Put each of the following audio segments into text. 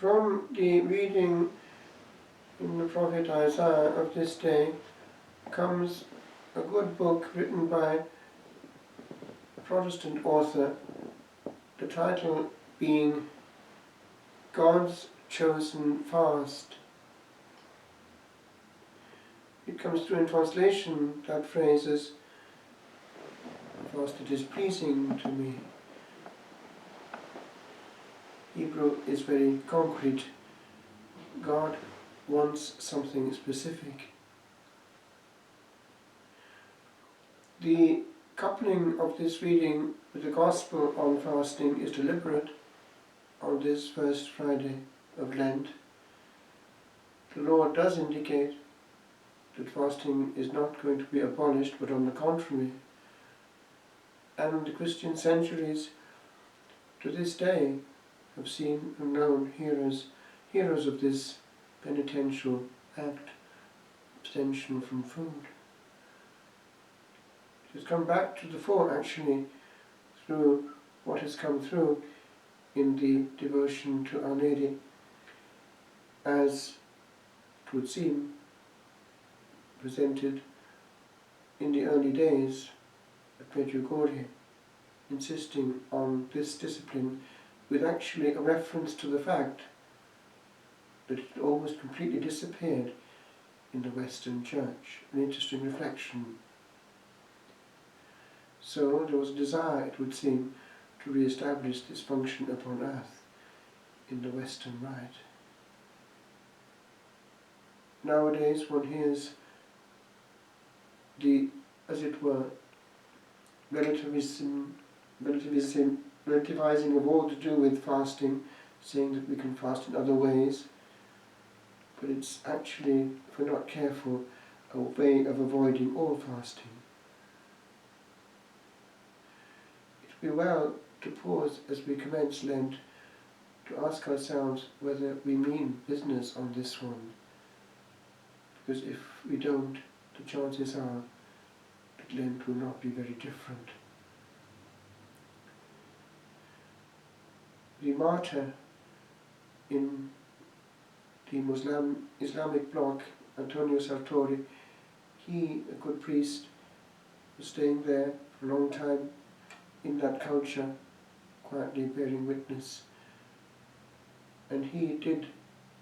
From the reading in the prophet Isaiah of this day comes a good book written by a Protestant author, the title being God's Chosen Fast. It comes through in translation that phrase as, "Fast it is pleasing to me." Hebrew is very concrete. God wants something specific. The coupling of this reading with the Gospel on fasting is deliberate on this first Friday of Lent. The Lord does indicate that fasting is not going to be abolished, but on the contrary. And the Christian centuries to this day have seen and known heroes of this penitential act, abstention from food. It has come back to the fore actually through what has come through in the devotion to Our Lady, as it would seem presented in the early days at Medjugorje, insisting on this discipline with actually a reference to the fact that it almost completely disappeared in the Western Church. An interesting reflection. So there was a desire, it would seem, to re-establish this function upon earth in the Western Rite. Nowadays one hears the, as it were, relativizing of all to do with fasting, saying that we can fast in other ways, but it's actually, if we're not careful, a way of avoiding all fasting. It would be well to pause as we commence Lent to ask ourselves whether we mean business on this one, because if we don't, the chances are that Lent will not be very different. The martyr in the Islamic bloc, Antonio Sartori, he, a good priest, was staying there for a long time in that culture, quietly bearing witness. And he did,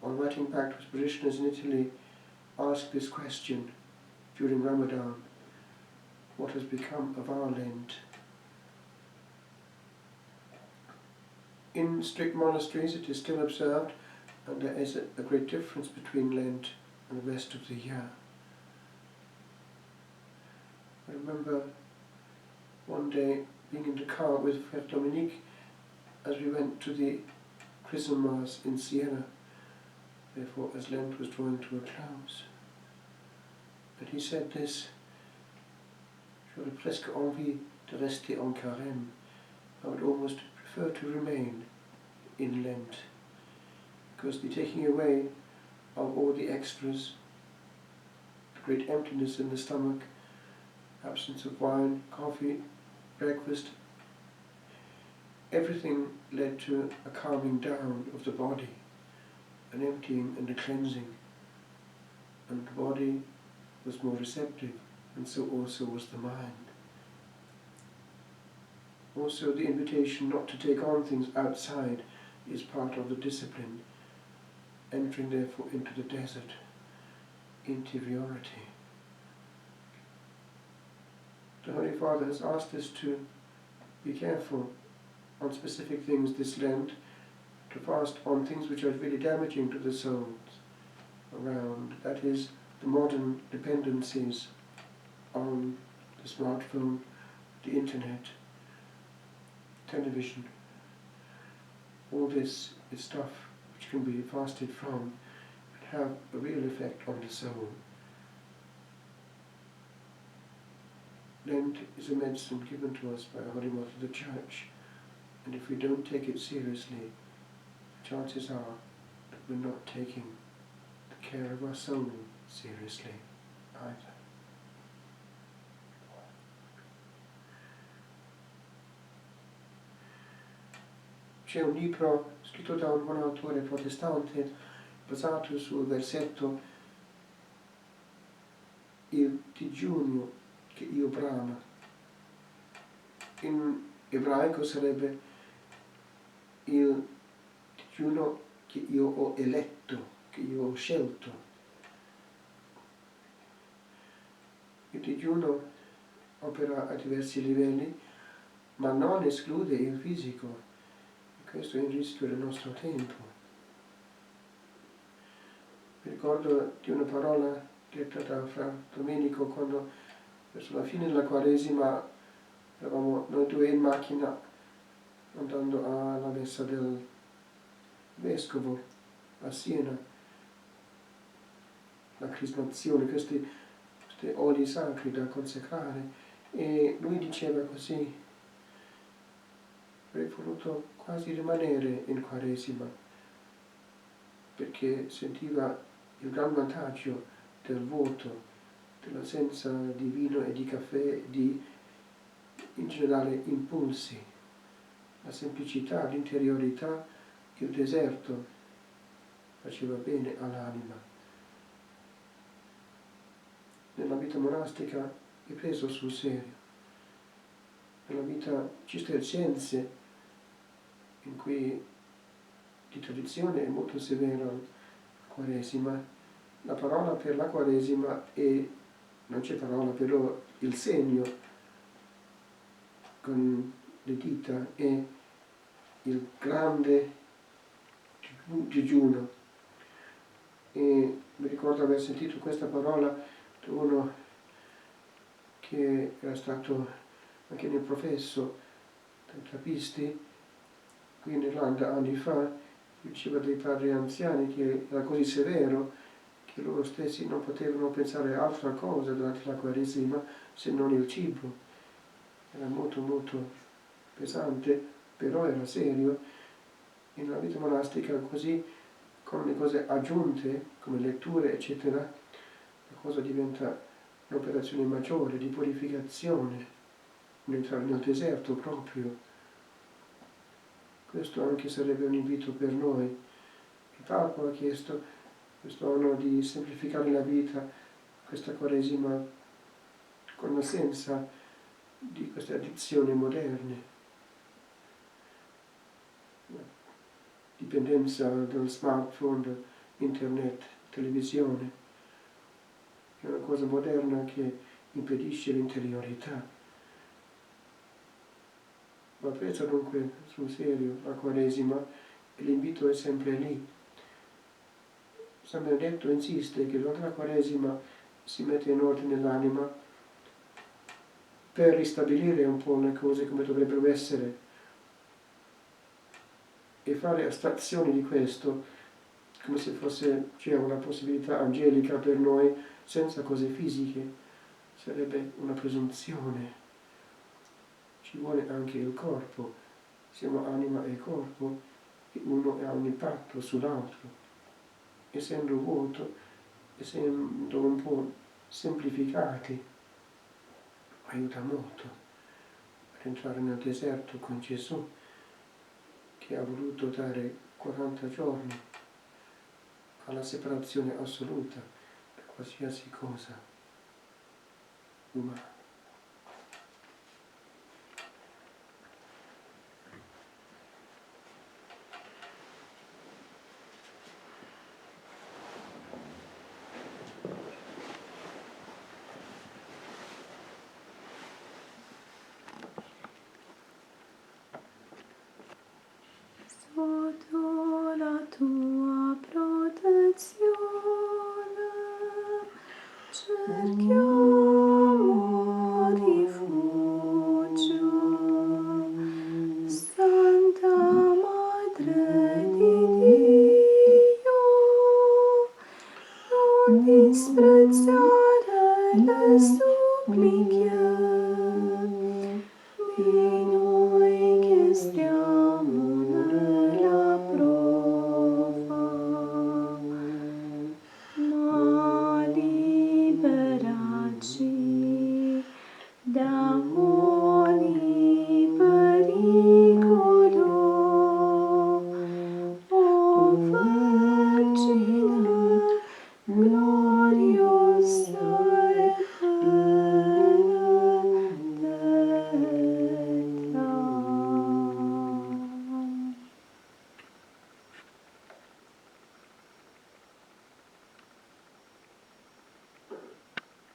on writing back to his parishioners in Italy, ask this question during Ramadan: what has become of our Lent? In strict monasteries it is still observed, and there is a great difference between Lent and the rest of the year. I remember one day being in the car with Fred Dominique as we went to the Chrism Mass in Siena, therefore as Lent was drawing to a close. And he said this: "J'aurais presque envie de rester en carême." I would almost prefer to remain in Lent, because the taking away of all the extras, the great emptiness in the stomach, absence of wine, coffee, breakfast, everything led to a calming down of the body, an emptying and a cleansing, and the body was more receptive, and so also was the mind. Also the invitation not to take on things outside is part of the discipline, entering therefore into the desert, interiority. The Holy Father has asked us to be careful on specific things this Lent, to fast on things which are really damaging to the souls around, that is, the modern dependencies on the smartphone, the internet, television. All this is stuff which can be fasted from and have a real effect on the soul. Lent is a medicine given to us by our Holy Mother the Church, and if we don't take it seriously, chances are that we're not taking the care of our soul seriously either. c'è un libro scritto da un buon autore protestante basato sul versetto il digiuno che io brama. In ebraico sarebbe il digiuno che io ho eletto, che io ho scelto. Il digiuno opera a diversi livelli, ma non esclude il fisico. E questo è il rischio del nostro tempo. Mi ricordo di una parola detta da Fra Domenico quando verso la fine della Quaresima eravamo noi due in macchina andando alla messa del vescovo a Siena, la crismazione, questi oli sacri da consecrare, e lui diceva così: avrei voluto quasi rimanere in Quaresima perché sentiva il gran vantaggio del vuoto, dell'assenza di vino e di caffè, di in generale impulsi, la semplicità, l'interiorità, il deserto faceva bene all'anima. Nella vita monastica è preso sul serio. Nella vita cisterciense, in cui di tradizione è molto severa la Quaresima, la parola per la Quaresima è, non c'è parola, però il segno con le dita è il grande digiuno. E mi ricordo aver sentito questa parola da uno che era stato anche nel professo dai trappisti qui in Irlanda anni fa, diceva dei padri anziani che era così severo che loro stessi non potevano pensare a altra cosa durante la Quaresima se non il cibo. Era molto molto pesante, però era serio. E nella vita monastica così, con le cose aggiunte come letture eccetera, la cosa diventa un'operazione maggiore di purificazione, entrare nel deserto proprio. Questo anche sarebbe un invito per noi. Il Papa ha chiesto questo anno di semplificare la vita, questa Quaresima, con l'assenza di queste addizioni moderne, dipendenza dal smartphone, internet, televisione. È una cosa moderna che impedisce l'interiorità. Va presa dunque sul serio la Quaresima e l'invito è sempre lì. San Benedetto insiste che durante la Quaresima si mette in ordine l'anima per ristabilire un po' le cose come dovrebbero essere e fare astrazione di questo come se fosse una possibilità angelica per noi senza cose fisiche. Sarebbe una presunzione. Ci vuole anche il corpo, siamo anima e corpo e uno ha un impatto sull'altro. Essendo vuoto, essendo un po' semplificati, aiuta molto ad entrare nel deserto con Gesù, che ha voluto dare 40 giorni alla separazione assoluta da qualsiasi cosa umana. Sotto la tua protezione cerchiamo rifugio. Santa Madre di Dio, non disprezzare le suppliche di noi che stiamo nella prova, ma liberaci da ogni pericolo. glorios